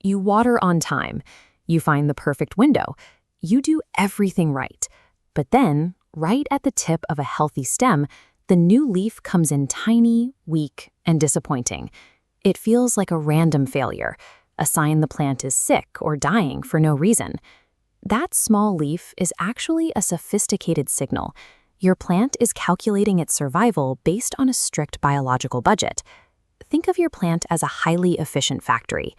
You water on time. You find the perfect window. You do everything right. But then, right at the tip of a healthy stem, the new leaf comes in tiny, weak, and disappointing. It feels like a random failure, a sign the plant is sick or dying for no reason. That small leaf is actually a sophisticated signal. Your plant is calculating its survival based on a strict biological budget. Think of your plant as a highly efficient factory.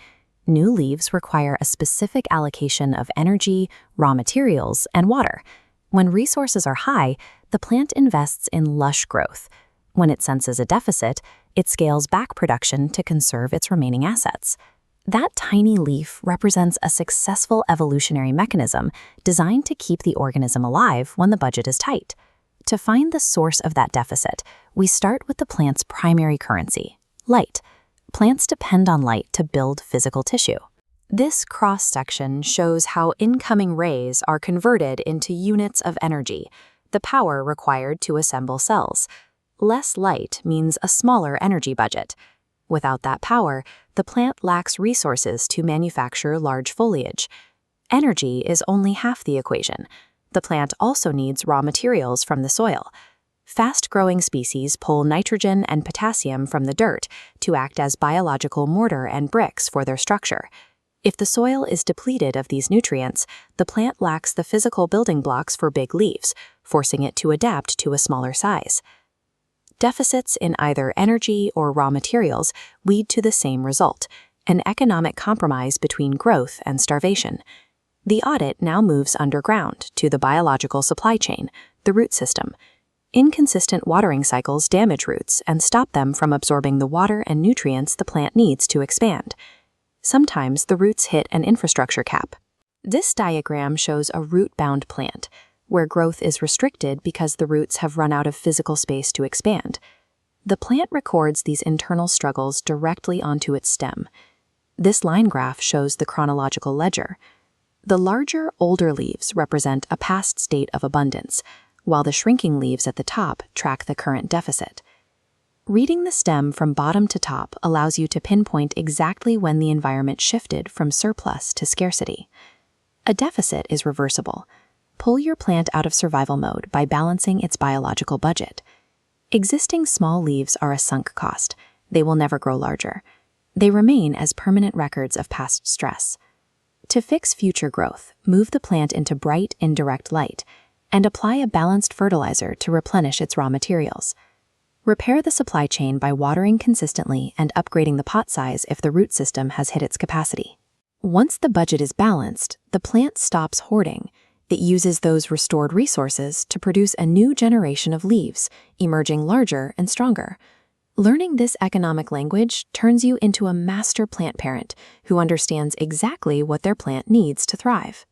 New leaves require a specific allocation of energy, raw materials, and water. When resources are high, the plant invests in lush growth. When it senses a deficit, it scales back production to conserve its remaining assets. That tiny leaf represents a successful evolutionary mechanism designed to keep the organism alive when the budget is tight. To find the source of that deficit, we start with the plant's primary currency, light. Plants depend on light to build physical tissue. This cross-section shows how incoming rays are converted into units of energy, the power required to assemble cells. Less light means a smaller energy budget. Without that power, the plant lacks resources to manufacture large foliage. Energy is only half the equation. The plant also needs raw materials from the soil. Fast-growing species pull nitrogen and potassium from the dirt to act as biological mortar and bricks for their structure. If the soil is depleted of these nutrients, the plant lacks the physical building blocks for big leaves, forcing it to adapt to a smaller size. Deficits in either energy or raw materials lead to the same result, an economic compromise between growth and starvation. The audit now moves underground to the biological supply chain, the root system. Inconsistent watering cycles damage roots and stop them from absorbing the water and nutrients the plant needs to expand. Sometimes the roots hit an infrastructure cap. This diagram shows a root-bound plant, where growth is restricted because the roots have run out of physical space to expand. The plant records these internal struggles directly onto its stem. This line graph shows the chronological ledger. The larger, older leaves represent a past state of abundance, while the shrinking leaves at the top track the current deficit. Reading the stem from bottom to top allows you to pinpoint exactly when the environment shifted from surplus to scarcity. A deficit is reversible. Pull your plant out of survival mode by balancing its biological budget. Existing small leaves are a sunk cost. They will never grow larger. They remain as permanent records of past stress. To fix future growth, move the plant into bright, indirect light and apply a balanced fertilizer to replenish its raw materials. Repair the supply chain by watering consistently and upgrading the pot size if the root system has hit its capacity. Once the budget is balanced, the plant stops hoarding. It uses those restored resources to produce a new generation of leaves, emerging larger and stronger. Learning this economic language turns you into a master plant parent who understands exactly what their plant needs to thrive.